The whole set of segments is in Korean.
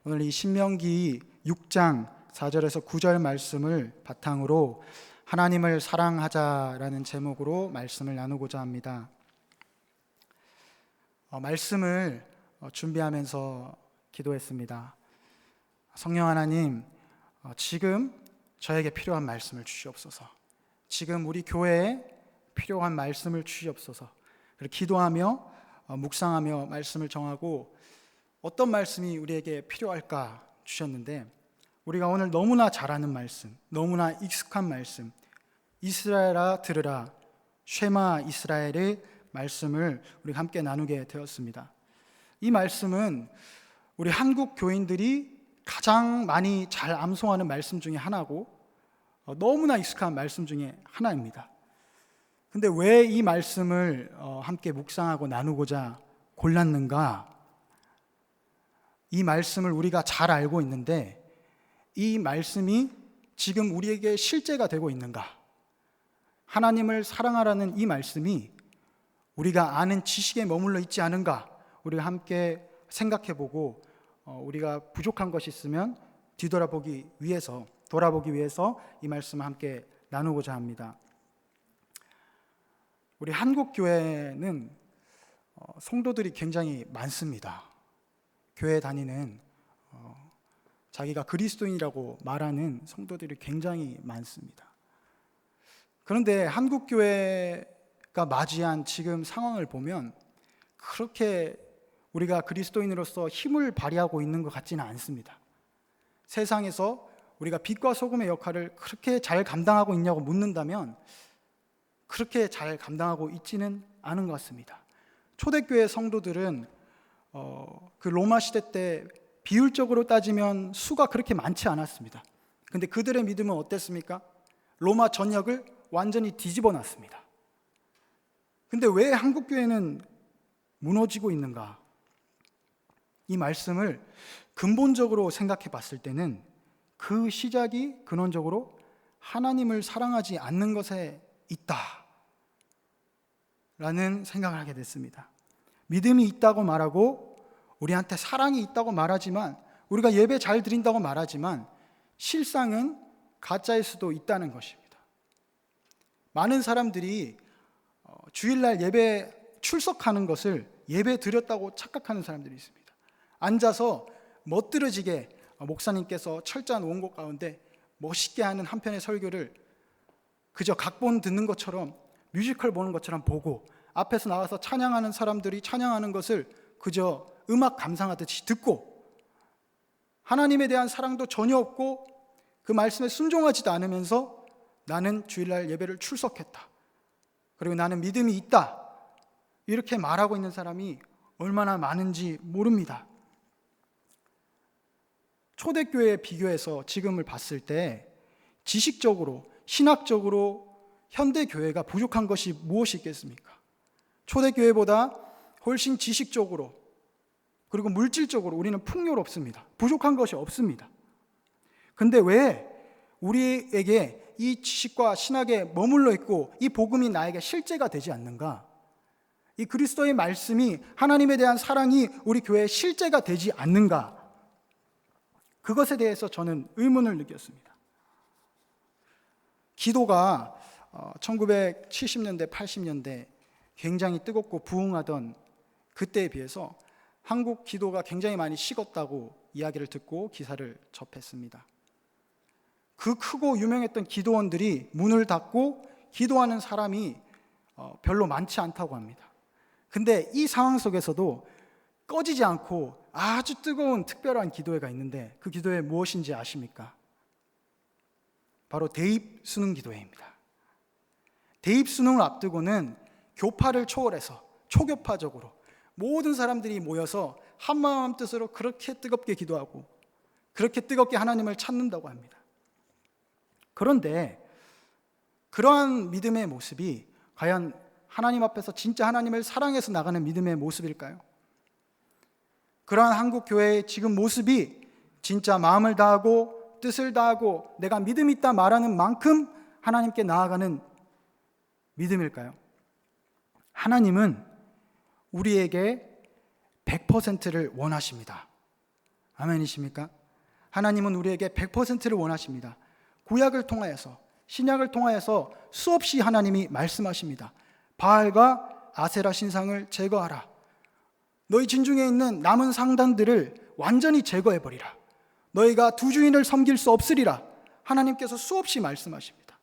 오늘 이 신명기 6장 4절에서 9절 말씀을 바탕으로 하나님을 사랑하자라는 제목으로 말씀을 나누고자 합니다. 말씀을 준비하면서 기도했습니다. 성령 하나님, 지금 저에게 필요한 말씀을 주시옵소서. 지금 우리 교회에 필요한 말씀을 주시옵소서. 그리고 기도하며 묵상하며 말씀을 정하고 어떤 말씀이 우리에게 필요할까 주셨는데, 우리가 오늘 너무나 잘 아는 말씀, 너무나 익숙한 말씀, 이스라엘아 들으라, 쉐마 이스라엘의 말씀을 우리가 함께 나누게 되었습니다. 이 말씀은 우리 한국 교인들이 가장 많이 잘 암송하는 말씀 중에 하나고 너무나 익숙한 말씀 중에 하나입니다. 근데 왜 이 말씀을 함께 묵상하고 나누고자 골랐는가? 이 말씀을 우리가 잘 알고 있는데 이 말씀이 지금 우리에게 실제가 되고 있는가? 하나님을 사랑하라는 이 말씀이 우리가 아는 지식에 머물러 있지 않은가? 우리가 함께 생각해보고 우리가 부족한 것이 있으면 돌아보기 위해서 이 말씀을 함께 나누고자 합니다. 우리 한국 교회는 성도들이 굉장히 많습니다. 교회 다니는 자기가 그리스도인이라고 말하는 성도들이 굉장히 많습니다. 그런데 한국 교회가 맞이한 지금 상황을 보면 그렇게 우리가 그리스도인으로서 힘을 발휘하고 있는 것 같지는 않습니다. 세상에서 우리가 빛과 소금의 역할을 그렇게 잘 감당하고 있냐고 묻는다면 그렇게 잘 감당하고 있지는 않은 것 같습니다. 초대교회 성도들은 그 로마 시대 때 비율적으로 따지면 수가 그렇게 많지 않았습니다. 근데 그들의 믿음은 어땠습니까? 로마 전역을 완전히 뒤집어 놨습니다. 근데 왜 한국 교회는 무너지고 있는가? 이 말씀을 근본적으로 생각해 봤을 때는 그 시작이 근원적으로 하나님을 사랑하지 않는 것에 있다 라는 생각을 하게 됐습니다. 믿음이 있다고 말하고 우리한테 사랑이 있다고 말하지만, 우리가 예배 잘 드린다고 말하지만 실상은 가짜일 수도 있다는 것입니다. 많은 사람들이 주일날 예배 출석하는 것을 예배 드렸다고 착각하는 사람들이 있습니다. 앉아서 멋들어지게 목사님께서 철저한 원고 가운데 멋있게 하는 한 편의 설교를 그저 각본 듣는 것처럼, 뮤지컬 보는 것처럼 보고, 앞에서 나와서 찬양하는 사람들이 찬양하는 것을 그저 음악 감상하듯이 듣고, 하나님에 대한 사랑도 전혀 없고 그 말씀에 순종하지도 않으면서 나는 주일날 예배를 출석했다, 그리고 나는 믿음이 있다, 이렇게 말하고 있는 사람이 얼마나 많은지 모릅니다. 초대교회에 비교해서 지금을 봤을 때 지식적으로, 신학적으로 현대교회가 부족한 것이 무엇이 있겠습니까? 초대교회보다 훨씬 지식적으로 그리고 물질적으로 우리는 풍요롭습니다. 부족한 것이 없습니다. 근데 왜 우리에게 이 지식과 신학에 머물러 있고 이 복음이 나에게 실제가 되지 않는가? 이 그리스도의 말씀이, 하나님에 대한 사랑이 우리 교회에 실제가 되지 않는가? 그것에 대해서 저는 의문을 느꼈습니다. 기도가 1970년대, 80년대 굉장히 뜨겁고 부흥하던 그때에 비해서 한국 기도가 굉장히 많이 식었다고 이야기를 듣고 기사를 접했습니다. 그 크고 유명했던 기도원들이 문을 닫고 기도하는 사람이 별로 많지 않다고 합니다. 근데 이 상황 속에서도 꺼지지 않고 아주 뜨거운 특별한 기도회가 있는데 그 기도회 무엇인지 아십니까? 바로 대입 수능 기도회입니다. 대입 수능을 앞두고는 교파를 초월해서 초교파적으로 모든 사람들이 모여서 한마음 뜻으로 그렇게 뜨겁게 기도하고 그렇게 뜨겁게 하나님을 찾는다고 합니다. 그런데 그러한 믿음의 모습이 과연 하나님 앞에서 진짜 하나님을 사랑해서 나가는 믿음의 모습일까요? 그러한 한국 교회의 지금 모습이 진짜 마음을 다하고 뜻을 다하고 내가 믿음이 있다 말하는 만큼 하나님께 나아가는 믿음일까요? 하나님은 우리에게 100%를 원하십니다. 아멘이십니까? 하나님은 우리에게 100%를 원하십니다. 구약을 통하여서, 신약을 통하여서 수없이 하나님이 말씀하십니다. 바알과 아세라 신상을 제거하라. 너희 진중에 있는 남은 상단들을 완전히 제거해버리라. 너희가 두 주인을 섬길 수 없으리라. 하나님께서 수없이 말씀하십니다.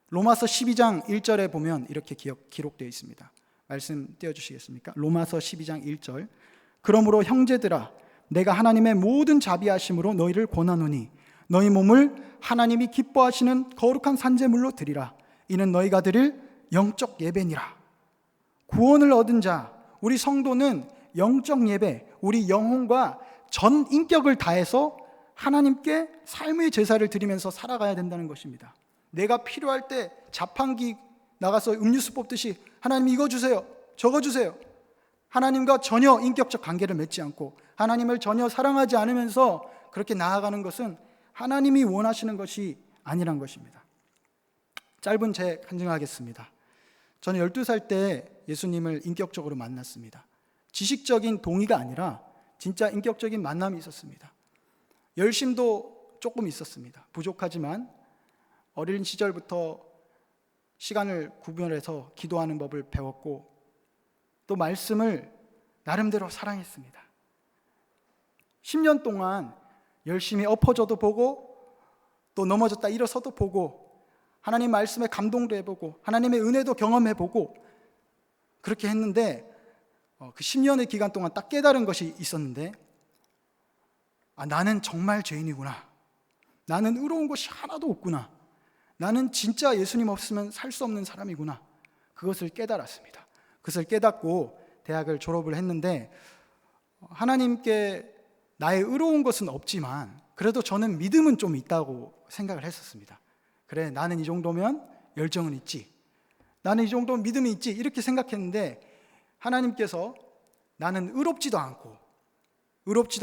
로마서 12장 1절에 보면 이렇게 기록되어 있습니다. 말씀 띄워주시겠습니까? 로마서 12장 1절. 그러므로 형제들아, 내가 하나님의 모든 자비하심으로 너희를 권하노니 너희 몸을 하나님이 기뻐하시는 거룩한 산제물로 드리라. 이는 너희가 드릴 영적 예배니라. 구원을 얻은 자, 우리 성도는 영적 예배, 우리 영혼과 전 인격을 다해서 하나님께 삶의 제사를 드리면서 살아가야 된다는 것입니다. 내가 필요할 때 자판기 나가서 음료수 뽑듯이 하나님 이거 주세요, 저거 주세요. 하나님과 전혀 인격적 관계를 맺지 않고 하나님을 전혀 사랑하지 않으면서 그렇게 나아가는 것은 하나님이 원하시는 것이 아니란 것입니다. 짧은 제 간증하겠습니다. 저는 12살 때 예수님을 인격적으로 만났습니다. 지식적인 동의가 아니라 진짜 인격적인 만남이 있었습니다. 열심도 조금 있었습니다. 부족하지만 어린 시절부터 시간을 구별해서 기도하는 법을 배웠고 또 말씀을 나름대로 사랑했습니다. 10년 동안 열심히 엎어져도 보고 또 넘어졌다 일어서도 보고 하나님 말씀에 감동도 해보고 하나님의 은혜도 경험해보고 그렇게 했는데 그 10년의 기간 동안 딱 깨달은 것이 있었는데 나는 정말 죄인이구나. 나는 의로운 것이 하나도 없구나. 나는 진짜 예수님 없으면 살 수 없는 사람이구나. 그것을 깨달았습니다. 그것을 깨닫고 대학을 졸업을 했는데 하나님께 나의 의로운 것은 없지만 그래도 저는 믿음은 좀 있다고 생각을 했었습니다. 그래, 나는 이 정도면 열정은 있지. 나는 이 정도면 믿음이 있지. 이렇게 생각했는데 하나님께서 나는 의롭지도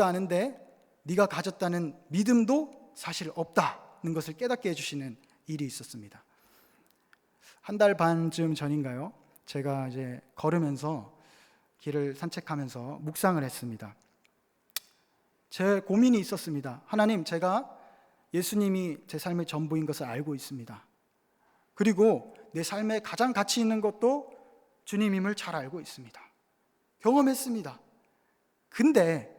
않은데 네가 가졌다는 믿음도 사실 없다는 것을 깨닫게 해주시는 일이 있었습니다. 한 달 반쯤 전인가요? 제가 이제 걸으면서 길을 산책하면서 묵상을 했습니다. 제 고민이 있었습니다. 하나님, 제가 예수님이 제 삶의 전부인 것을 알고 있습니다. 그리고 내 삶에 가장 가치 있는 것도 주님임을 잘 알고 있습니다. 경험했습니다. 근데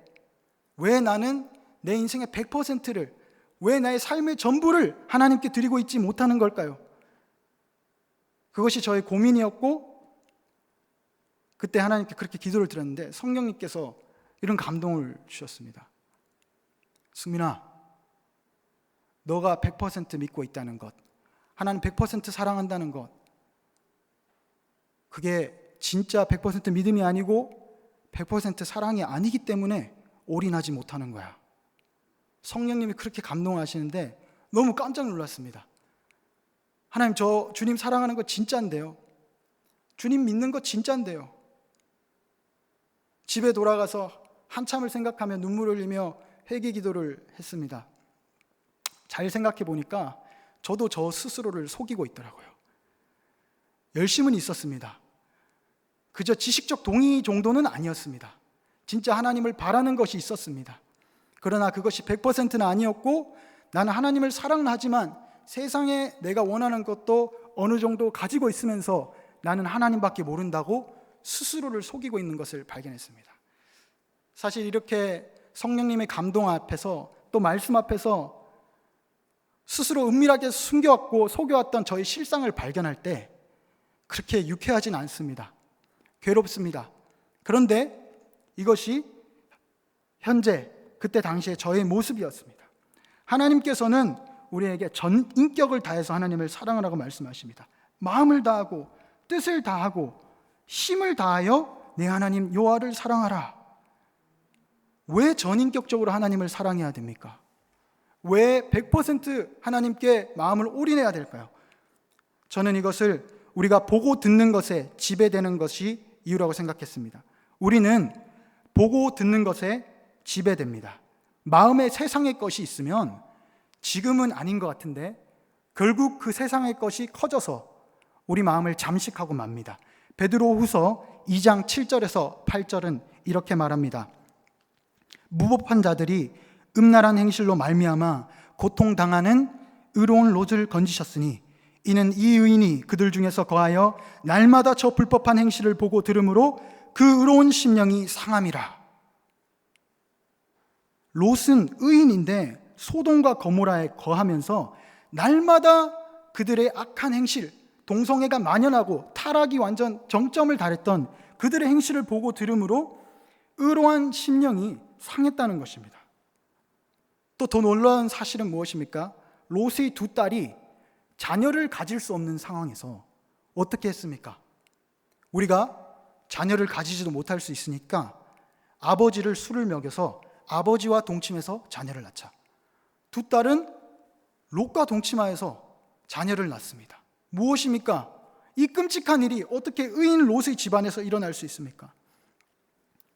왜 나는 내 인생의 100%를, 왜 나의 삶의 전부를 하나님께 드리고 있지 못하는 걸까요? 그것이 저의 고민이었고 그때 하나님께 그렇게 기도를 드렸는데 성령님께서 이런 감동을 주셨습니다. 승민아, 너가 100% 믿고 있다는 것, 하나님 100% 사랑한다는 것, 그게 진짜 100% 믿음이 아니고 100% 사랑이 아니기 때문에 올인하지 못하는 거야. 성령님이 그렇게 감동하시는데 너무 깜짝 놀랐습니다. 하나님, 저 주님 사랑하는 거 진짜인데요. 주님 믿는 거 진짜인데요. 집에 돌아가서 한참을 생각하며 눈물을 흘리며 회개 기도를 했습니다. 잘 생각해 보니까 저도 저 스스로를 속이고 있더라고요. 열심은 있었습니다. 그저 지식적 동의 정도는 아니었습니다. 진짜 하나님을 바라는 것이 있었습니다. 그러나 그것이 100%는 아니었고 나는 하나님을 사랑은 하지만 세상에 내가 원하는 것도 어느 정도 가지고 있으면서 나는 하나님밖에 모른다고 스스로를 속이고 있는 것을 발견했습니다. 사실 이렇게 성령님의 감동 앞에서 또 말씀 앞에서 스스로 은밀하게 숨겨왔고 속여왔던 저의 실상을 발견할 때 그렇게 유쾌하진 않습니다. 괴롭습니다. 그런데 이것이 현재 그때 당시에 저의 모습이었습니다. 하나님께서는 우리에게 전 인격을 다해서 하나님을 사랑하라고 말씀하십니다. 마음을 다하고 뜻을 다하고 힘을 다하여 내 하나님 여호와를 사랑하라. 왜 전인격적으로 하나님을 사랑해야 됩니까? 왜 100% 하나님께 마음을 올인해야 될까요? 저는 이것을 우리가 보고 듣는 것에 지배되는 것이 이유라고 생각했습니다. 우리는 보고 듣는 것에 지배됩니다. 마음에 세상의 것이 있으면 지금은 아닌 것 같은데 결국 그 세상의 것이 커져서 우리 마음을 잠식하고 맙니다. 베드로후서 2장 7절에서 8절은 이렇게 말합니다. 무법한 자들이 음란한 행실로 말미암아 고통당하는 의로운 롯을 건지셨으니 이는 이 의인이 그들 중에서 거하여 날마다 저 불법한 행실을 보고 들으므로 그 의로운 심령이 상함이라. 롯은 의인인데 소돔과 고모라에 거하면서 날마다 그들의 악한 행실, 동성애가 만연하고 타락이 완전 정점을 달했던 그들의 행실을 보고 들으므로 의로한 심령이 상했다는 것입니다. 또 더 놀라운 사실은 무엇입니까? 롯의 두 딸이 자녀를 가질 수 없는 상황에서 어떻게 했습니까? 우리가 자녀를 가지지도 못할 수 있으니까 아버지를 술을 먹여서 아버지와 동침해서 자녀를 낳자. 두 딸은 롯과 동침하여서 자녀를 낳습니다. 무엇입니까? 이 끔찍한 일이 어떻게 의인 롯의 집안에서 일어날 수 있습니까?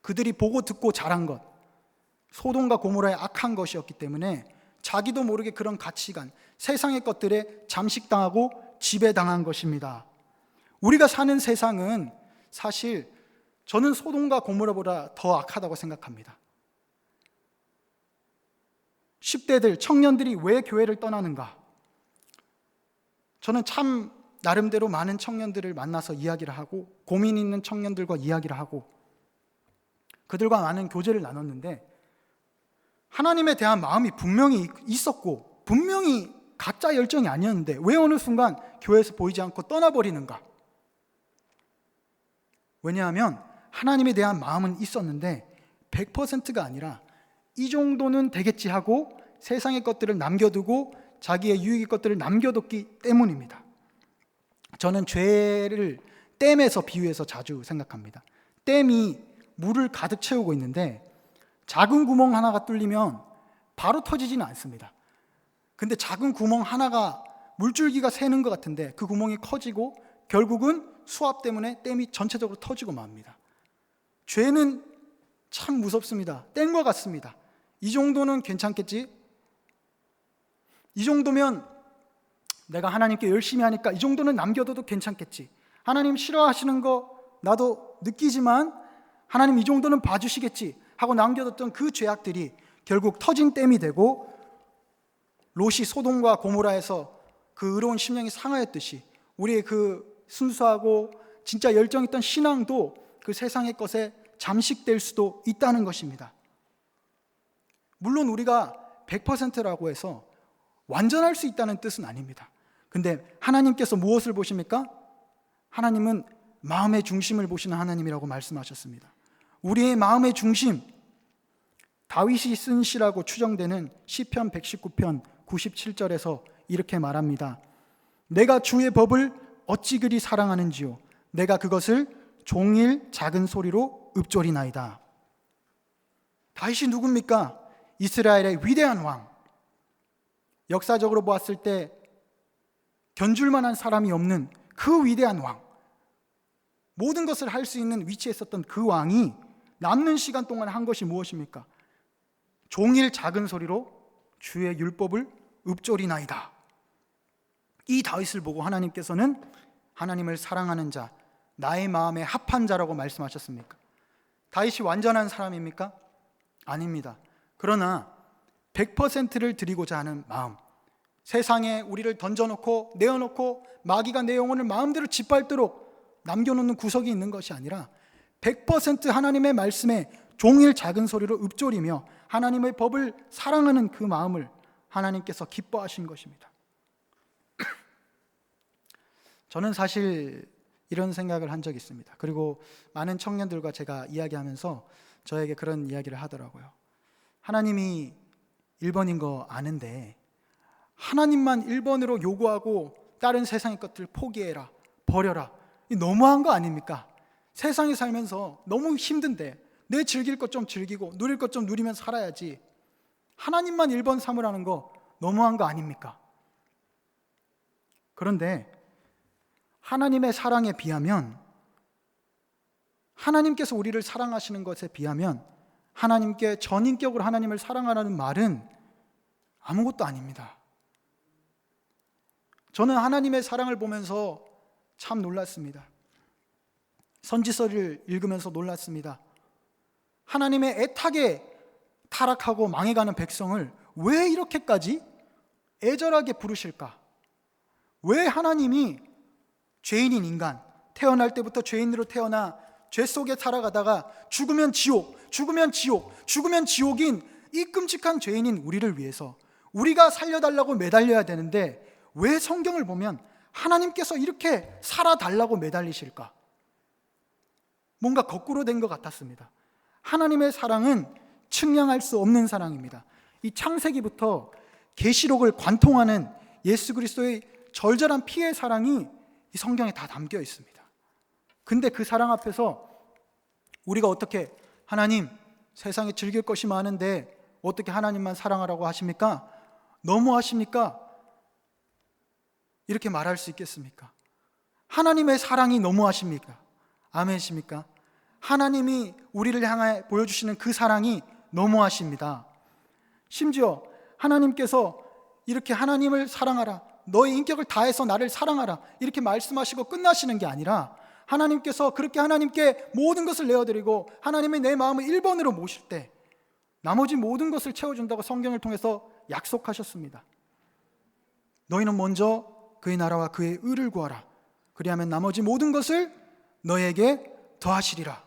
그들이 보고 듣고 자란 것, 소돔과 고모라의 악한 것이었기 때문에 자기도 모르게 그런 가치관, 세상의 것들에 잠식당하고 지배당한 것입니다. 우리가 사는 세상은 사실 저는 소돔과 고모라보다 더 악하다고 생각합니다. 10대들, 청년들이 왜 교회를 떠나는가? 저는 참 나름대로 많은 청년들을 만나서 이야기를 하고 고민 있는 청년들과 이야기를 하고 그들과 많은 교제를 나눴는데 하나님에 대한 마음이 분명히 있었고 분명히 가짜 열정이 아니었는데 왜 어느 순간 교회에서 보이지 않고 떠나버리는가? 왜냐하면 하나님에 대한 마음은 있었는데 100%가 아니라 이 정도는 되겠지 하고 세상의 것들을 남겨두고 자기의 유익의 것들을 남겨뒀기 때문입니다. 저는 죄를 댐에서 비유해서 자주 생각합니다. 댐이 물을 가득 채우고 있는데 작은 구멍 하나가 뚫리면 바로 터지지는 않습니다. 근데 작은 구멍 하나가 물줄기가 새는 것 같은데 그 구멍이 커지고 결국은 수압 때문에 댐이 전체적으로 터지고 맙니다. 죄는 참 무섭습니다. 댐과 같습니다. 이 정도는 괜찮겠지? 이 정도면 내가 하나님께 열심히 하니까 이 정도는 남겨둬도 괜찮겠지. 하나님 싫어하시는 거 나도 느끼지만 하나님 이 정도는 봐주시겠지 하고 남겨뒀던 그 죄악들이 결국 터진 댐이 되고 롯이 소돔과 고모라에서 그 의로운 심령이 상하였듯이 우리의 그 순수하고 진짜 열정 있던 신앙도 그 세상의 것에 잠식될 수도 있다는 것입니다. 물론 우리가 100%라고 해서 완전할 수 있다는 뜻은 아닙니다. 근데 하나님께서 무엇을 보십니까? 하나님은 마음의 중심을 보시는 하나님이라고 말씀하셨습니다. 우리의 마음의 중심, 다윗이 쓴 시라고 추정되는 시편 119편 97절에서 이렇게 말합니다. 내가 주의 법을 어찌 그리 사랑하는지요. 내가 그것을 종일 작은 소리로 읊조리나이다. 다윗이 누굽니까? 이스라엘의 위대한 왕. 역사적으로 보았을 때 견줄 만한 사람이 없는 그 위대한 왕. 모든 것을 할 수 있는 위치에 있었던 그 왕이 남는 시간 동안 한 것이 무엇입니까? 종일 작은 소리로 주의 율법을 읊조리나이다. 이 다윗을 보고 하나님께서는 하나님을 사랑하는 자, 나의 마음에 합한 자라고 말씀하셨습니까? 다윗이 완전한 사람입니까? 아닙니다. 그러나 100%를 드리고자 하는 마음, 세상에 우리를 던져놓고 내어놓고 마귀가 내 영혼을 마음대로 짓밟도록 남겨놓는 구석이 있는 것이 아니라 100% 하나님의 말씀에 종일 작은 소리로 읊조리며 하나님의 법을 사랑하는 그 마음을 하나님께서 기뻐하신 것입니다. 저는 사실 이런 생각을 한 적이 있습니다. 그리고 많은 청년들과 제가 이야기하면서 저에게 그런 이야기를 하더라고요. 하나님이 1번인 거 아는데 하나님만 1번으로 요구하고 다른 세상의 것들 포기해라, 버려라. 이 너무한 거 아닙니까? 세상에 살면서 너무 힘든데 내 즐길 것 좀 즐기고 누릴 것 좀 누리면 살아야지. 하나님만 1번 삼으라는 거 너무한 거 아닙니까? 그런데 하나님의 사랑에 비하면, 하나님께서 우리를 사랑하시는 것에 비하면 하나님께 전인격으로 하나님을 사랑하라는 말은 아무것도 아닙니다. 저는 하나님의 사랑을 보면서 참 놀랐습니다. 선지서를 읽으면서 놀랐습니다. 하나님의 애타게 타락하고 망해가는 백성을 왜 이렇게까지 애절하게 부르실까? 왜 하나님이 죄인인 인간, 태어날 때부터 죄인으로 태어나 죄 속에 살아가다가 죽으면 지옥, 죽으면 지옥, 죽으면 지옥인 이 끔찍한 죄인인 우리를 위해서 우리가 살려달라고 매달려야 되는데 왜 성경을 보면 하나님께서 이렇게 살아달라고 매달리실까? 뭔가 거꾸로 된 것 같았습니다. 하나님의 사랑은 측량할 수 없는 사랑입니다. 이 창세기부터 계시록을 관통하는 예수 그리스도의 절절한 피의 사랑이 이 성경에 다 담겨 있습니다. 근데 그 사랑 앞에서 우리가 어떻게 하나님 세상에 즐길 것이 많은데 어떻게 하나님만 사랑하라고 하십니까? 너무하십니까? 이렇게 말할 수 있겠습니까? 하나님의 사랑이 너무하십니까? 아멘이십니까? 하나님이 우리를 향해 보여주시는 그 사랑이 너무하십니다. 심지어 하나님께서 이렇게 하나님을 사랑하라, 너의 인격을 다해서 나를 사랑하라 이렇게 말씀하시고 끝나시는 게 아니라 하나님께서 그렇게 하나님께 모든 것을 내어드리고 하나님이 내 마음을 1번으로 모실 때 나머지 모든 것을 채워준다고 성경을 통해서 약속하셨습니다. 너희는 먼저 그의 나라와 그의 의를 구하라. 그리하면 나머지 모든 것을 너에게 더하시리라.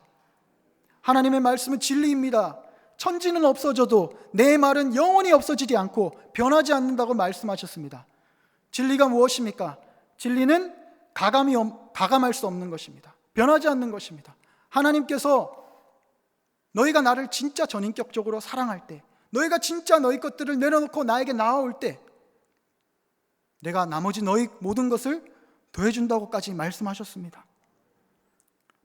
하나님의 말씀은 진리입니다. 천지는 없어져도 내 말은 영원히 없어지지 않고 변하지 않는다고 말씀하셨습니다. 진리가 무엇입니까? 진리는 가감할 수 없는 것입니다. 변하지 않는 것입니다. 하나님께서 너희가 나를 진짜 전인격적으로 사랑할 때, 너희가 진짜 너희 것들을 내려놓고 나에게 나아올 때 내가 나머지 너희 모든 것을 더해준다고까지 말씀하셨습니다.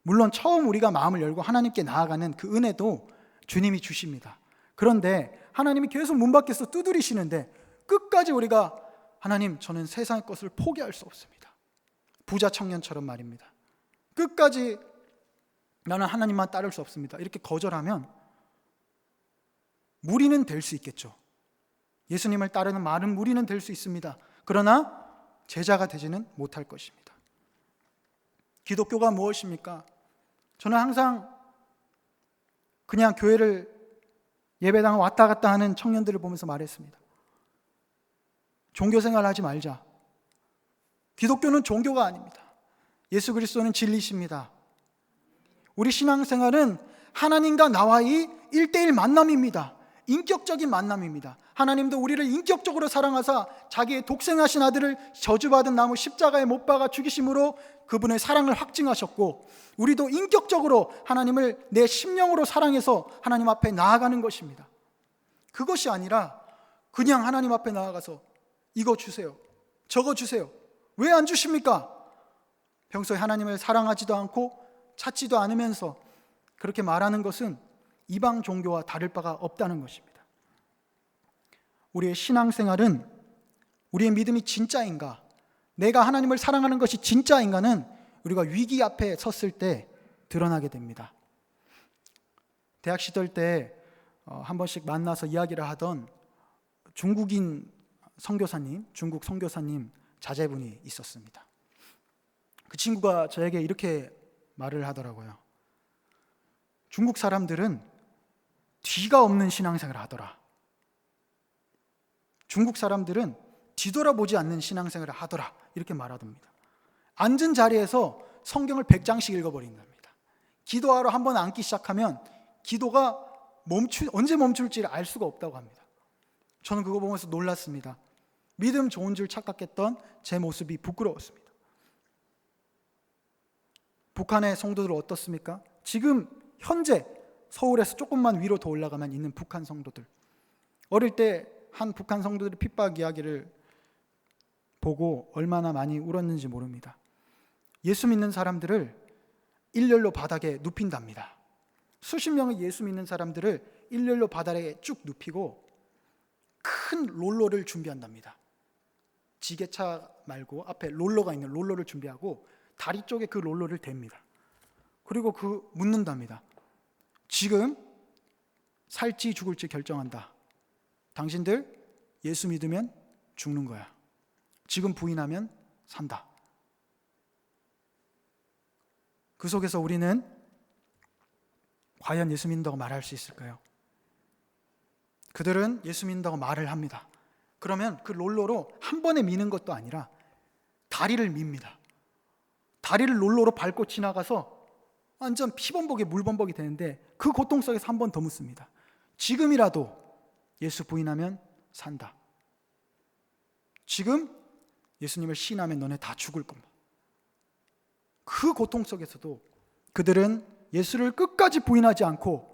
물론 처음 우리가 마음을 열고 하나님께 나아가는 그 은혜도 주님이 주십니다. 그런데 하나님이 계속 문 밖에서 두드리시는데 끝까지 우리가 하나님 저는 세상의 것을 포기할 수 없습니다. 부자 청년처럼 말입니다. 끝까지 나는 하나님만 따를 수 없습니다. 이렇게 거절하면 무리는 될 수 있겠죠. 예수님을 따르는 많은 무리는 될 수 있습니다. 그러나 제자가 되지는 못할 것입니다. 기독교가 무엇입니까? 저는 항상 그냥 교회를 예배당 왔다 갔다 하는 청년들을 보면서 말했습니다. 종교생활 하지 말자. 기독교는 종교가 아닙니다. 예수 그리스도는 진리십니다. 우리 신앙생활은 하나님과 나와의 1대1 만남입니다. 인격적인 만남입니다. 하나님도 우리를 인격적으로 사랑하사 자기의 독생하신 아들을 저주받은 나무 십자가에 못 박아 죽이심으로 그분의 사랑을 확증하셨고 우리도 인격적으로 하나님을 내 심령으로 사랑해서 하나님 앞에 나아가는 것입니다. 그것이 아니라 그냥 하나님 앞에 나아가서 이거 주세요, 저거 주세요, 왜 안 주십니까? 평소에 하나님을 사랑하지도 않고 찾지도 않으면서 그렇게 말하는 것은 이방 종교와 다를 바가 없다는 것입니다. 우리의 신앙생활은 우리의 믿음이 진짜인가, 내가 하나님을 사랑하는 것이 진짜인가는 우리가 위기 앞에 섰을 때 드러나게 됩니다. 대학 시절 때 한 번씩 만나서 이야기를 하던 중국인 선교사님, 중국 선교사님 자제분이 있었습니다. 그 친구가 저에게 이렇게 말을 하더라고요. 중국 사람들은 뒤가 없는 신앙생활을 하더라. 중국 사람들은 뒤돌아보지 않는 신앙생활을 하더라. 이렇게 말하답니다. 앉은 자리에서 성경을 100장씩 읽어버린답니다. 기도하러 한번 앉기 시작하면 기도가 언제 멈출지를 알 수가 없다고 합니다. 저는 그거 보면서 놀랐습니다. 믿음 좋은 줄 착각했던 제 모습이 부끄러웠습니다. 북한의 성도들 어떻습니까? 지금 현재 서울에서 조금만 위로 더 올라가면 있는 북한 성도들, 어릴 때 한 북한 성도들의 핍박 이야기를 보고 얼마나 많이 울었는지 모릅니다. 예수 믿는 사람들을 일렬로 바닥에 눕힌답니다. 수십 명의 예수 믿는 사람들을 일렬로 바닥에 쭉 눕히고 큰 롤러를 준비한답니다. 지게차 말고 앞에 롤러가 있는 롤러를 준비하고 다리 쪽에 그 롤러를 댑니다. 그리고 묻는답니다. 지금 살지 죽을지 결정한다. 당신들 예수 믿으면 죽는 거야. 지금 부인하면 산다. 그 속에서 우리는 과연 예수 믿는다고 말할 수 있을까요? 그들은 예수 믿는다고 말을 합니다. 그러면 그 롤러로 한 번에 미는 것도 아니라 다리를 밉니다. 다리를 롤러로 밟고 지나가서 완전 피범벅에 물범벅이 되는데 그 고통 속에서 한 번 더 묻습니다. 지금이라도 예수 부인하면 산다. 지금 예수님을 시인하면 너네 다 죽을 겁니다. 그 고통 속에서도 그들은 예수를 끝까지 부인하지 않고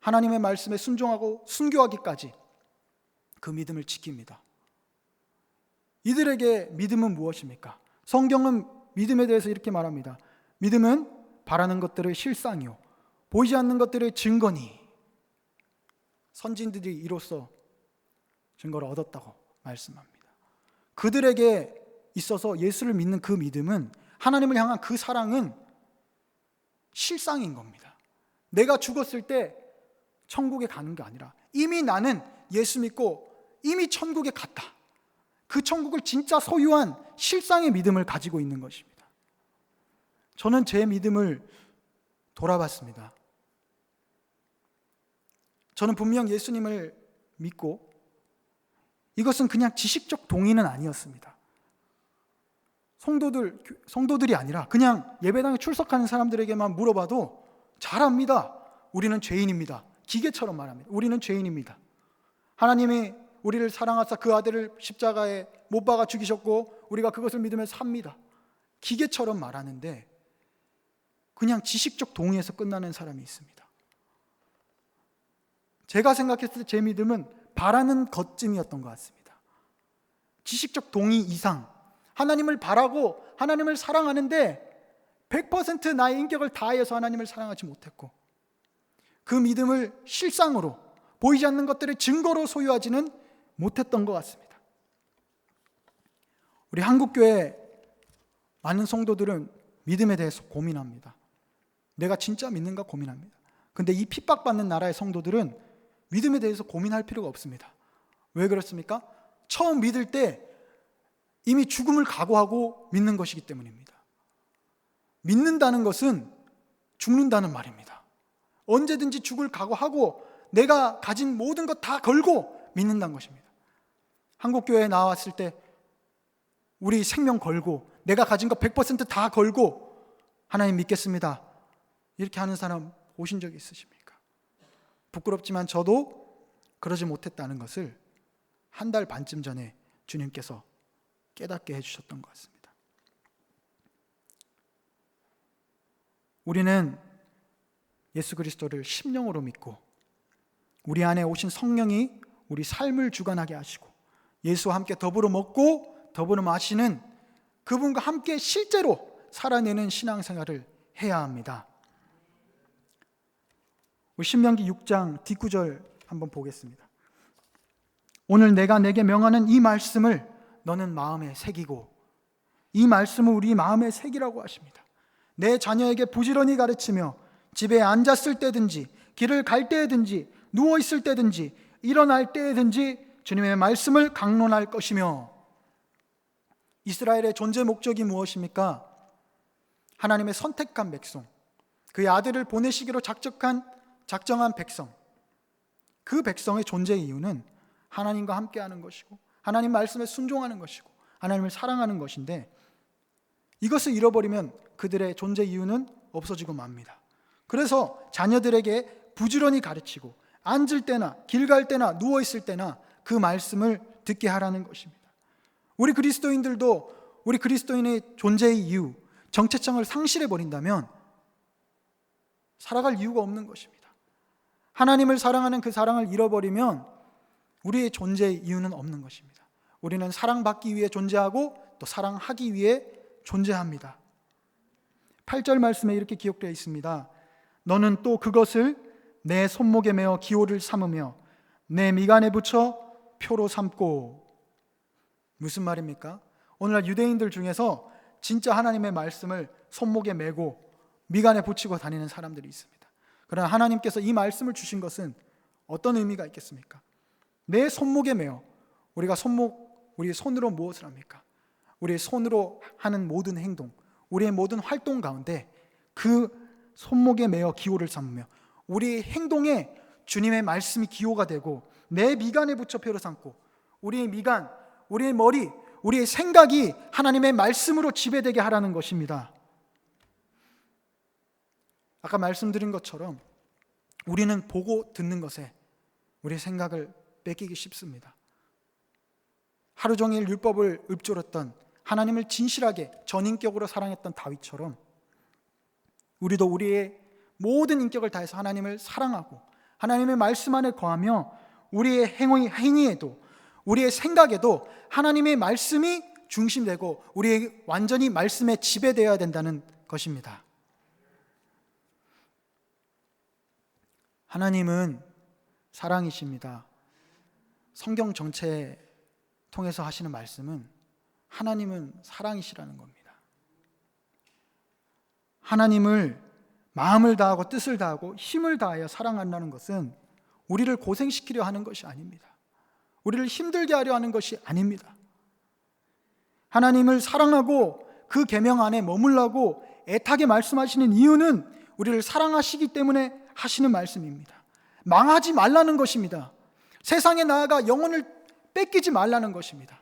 하나님의 말씀에 순종하고 순교하기까지 그 믿음을 지킵니다. 이들에게 믿음은 무엇입니까? 성경은 믿음에 대해서 이렇게 말합니다. 믿음은 바라는 것들의 실상이요 보이지 않는 것들의 증거니. 선진들이 이로써 증거를 얻었다고 말씀합니다. 그들에게 있어서 예수를 믿는 그 믿음은, 하나님을 향한 그 사랑은 실상인 겁니다. 내가 죽었을 때 천국에 가는 게 아니라 이미 나는 예수 믿고 이미 천국에 갔다. 그 천국을 진짜 소유한 실상의 믿음을 가지고 있는 것입니다. 저는 제 믿음을 돌아봤습니다. 저는 분명 예수님을 믿고 이것은 그냥 지식적 동의는 아니었습니다. 성도들이 아니라 그냥 예배당에 출석하는 사람들에게만 물어봐도 잘 압니다. 우리는 죄인입니다. 기계처럼 말합니다. 우리는 죄인입니다. 하나님이 우리를 사랑하사 그 아들을 십자가에 못 박아 죽이셨고 우리가 그것을 믿으며 삽니다. 기계처럼 말하는데 그냥 지식적 동의에서 끝나는 사람이 있습니다. 제가 생각했을 때 제 믿음은 바라는 것쯤이었던 것 같습니다. 지식적 동의 이상, 하나님을 바라고 하나님을 사랑하는데 100% 나의 인격을 다해서 하나님을 사랑하지 못했고 그 믿음을 실상으로 보이지 않는 것들의 증거로 소유하지는 못했던 것 같습니다. 우리 한국교회 많은 성도들은 믿음에 대해서 고민합니다. 내가 진짜 믿는가 고민합니다. 근데 이 핍박받는 나라의 성도들은 믿음에 대해서 고민할 필요가 없습니다. 왜 그렇습니까? 처음 믿을 때 이미 죽음을 각오하고 믿는 것이기 때문입니다. 믿는다는 것은 죽는다는 말입니다. 언제든지 죽을 각오하고 내가 가진 모든 것 다 걸고 믿는다는 것입니다. 한국교회에 나왔을 때 우리 생명 걸고 내가 가진 것 100% 다 걸고 하나님 믿겠습니다. 이렇게 하는 사람 보신 적 있으십니까? 부끄럽지만 저도 그러지 못했다는 것을 한 달 반쯤 전에 주님께서 깨닫게 해주셨던 것 같습니다. 우리는 예수 그리스도를 심령으로 믿고 우리 안에 오신 성령이 우리 삶을 주관하게 하시고 예수와 함께 더불어 먹고 더불어 마시는 그분과 함께 실제로 살아내는 신앙생활을 해야 합니다. 우리 신명기 6장 뒷구절 한번 보겠습니다. 오늘 내가 내게 명하는 이 말씀을 너는 마음에 새기고, 이 말씀을 우리 마음에 새기라고 하십니다. 내 자녀에게 부지런히 가르치며 집에 앉았을 때든지 길을 갈 때든지 누워있을 때든지 일어날 때든지 주님의 말씀을 강론할 것이며. 이스라엘의 존재 목적이 무엇입니까? 하나님의 선택한 백성, 그의 아들을 보내시기로 작정한 백성, 그 백성의 존재 이유는 하나님과 함께하는 것이고 하나님 말씀에 순종하는 것이고 하나님을 사랑하는 것인데, 이것을 잃어버리면 그들의 존재 이유는 없어지고 맙니다. 그래서 자녀들에게 부지런히 가르치고 앉을 때나 길 갈 때나 누워있을 때나 그 말씀을 듣게 하라는 것입니다. 우리 그리스도인들도 우리 그리스도인의 존재의 이유, 정체성을 상실해버린다면 살아갈 이유가 없는 것입니다. 하나님을 사랑하는 그 사랑을 잃어버리면 우리의 존재의 이유는 없는 것입니다. 우리는 사랑받기 위해 존재하고 또 사랑하기 위해 존재합니다. 8절 말씀에 이렇게 기록되어 있습니다. 너는 또 그것을 내 손목에 메어 기호를 삼으며 내 미간에 붙여 표로 삼고. 무슨 말입니까? 오늘날 유대인들 중에서 진짜 하나님의 말씀을 손목에 메고 미간에 붙이고 다니는 사람들이 있습니다. 그러나 하나님께서 이 말씀을 주신 것은 어떤 의미가 있겠습니까? 내 손목에 메어. 우리 손으로 무엇을 합니까? 우리의 손으로 하는 모든 행동, 우리의 모든 활동 가운데 그 손목에 메어 기호를 삼으며 우리 행동의 주님의 말씀이 기호가 되고 내 미간에 붙여 표로 삼고 우리의 미간, 우리의 머리, 우리의 생각이 하나님의 말씀으로 지배되게 하라는 것입니다. 아까 말씀드린 것처럼 우리는 보고 듣는 것에 우리의 생각을 뺏기기 쉽습니다. 하루 종일 율법을 읊조렸던, 하나님을 진실하게 전인격으로 사랑했던 다윗처럼 우리도 우리의 모든 인격을 다해서 하나님을 사랑하고 하나님의 말씀 안에 거하며 우리의 행위에도 우리의 생각에도 하나님의 말씀이 중심되고 우리의 완전히 말씀에 지배되어야 된다는 것입니다. 하나님은 사랑이십니다. 성경 전체에 통해서 하시는 말씀은 하나님은 사랑이시라는 겁니다. 하나님을 마음을 다하고 뜻을 다하고 힘을 다하여 사랑한다는 것은 우리를 고생시키려 하는 것이 아닙니다. 우리를 힘들게 하려 하는 것이 아닙니다. 하나님을 사랑하고 그 계명 안에 머물라고 애타게 말씀하시는 이유는 우리를 사랑하시기 때문에 하시는 말씀입니다. 망하지 말라는 것입니다. 세상에 나아가 영혼을 뺏기지 말라는 것입니다.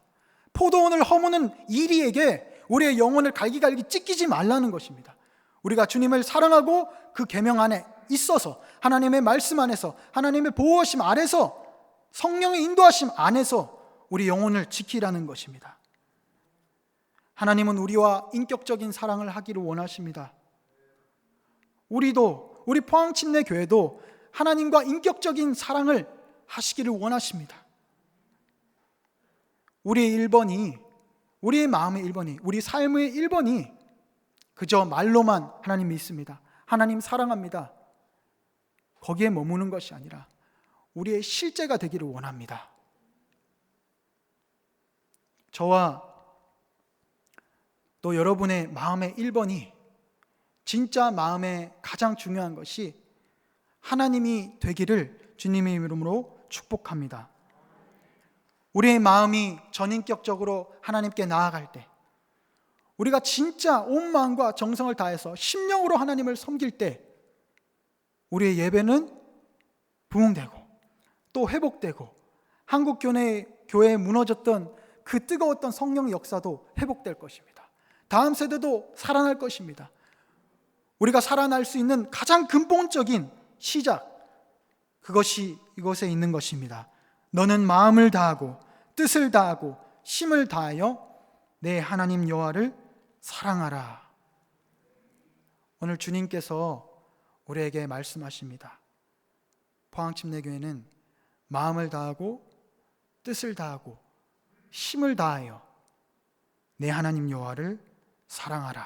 포도원을 허무는 이리에게 우리의 영혼을 갈기갈기 찢기지 말라는 것입니다. 우리가 주님을 사랑하고 그 계명 안에 있어서 하나님의 말씀 안에서 하나님의 보호하심 아래서 성령의 인도하심 안에서 우리 영혼을 지키라는 것입니다. 하나님은 우리와 인격적인 사랑을 하기를 원하십니다. 우리 포항침례 교회도 하나님과 인격적인 사랑을 하시기를 원하십니다. 우리의 1번이, 우리의 마음의 1번이, 우리 삶의 1번이 그저 말로만 하나님 믿습니다, 하나님 사랑합니다, 거기에 머무는 것이 아니라 우리의 실제가 되기를 원합니다. 저와 또 여러분의 마음의 1번이, 진짜 마음의 가장 중요한 것이 하나님이 되기를 주님의 이름으로 축복합니다. 우리의 마음이 전인격적으로 하나님께 나아갈 때, 우리가 진짜 온 마음과 정성을 다해서 심령으로 하나님을 섬길 때 우리의 예배는 부흥되고 또 회복되고 한국 교회에 무너졌던 그 뜨거웠던 성령의 역사도 회복될 것입니다. 다음 세대도 살아날 것입니다. 우리가 살아날 수 있는 가장 근본적인 시작, 그것이 이곳에 있는 것입니다. 너는 마음을 다하고 뜻을 다하고 힘을 다하여 내 하나님 여호와를 사랑하라. 오늘 주님께서 우리에게 말씀하십니다. 포항침례교회는 마음을 다하고 뜻을 다하고 힘을 다하여 내 하나님 여호와를 사랑하라.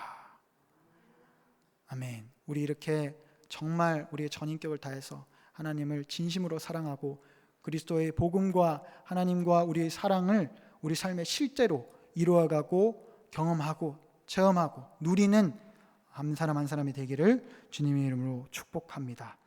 아멘. 우리 이렇게 정말 우리의 전인격을 다해서 하나님을 진심으로 사랑하고 그리스도의 복음과 하나님과 우리의 사랑을 우리 삶의 실제로 이루어가고 경험하고 체험하고 누리는 한 사람 한 사람이 되기를 주님의 이름으로 축복합니다.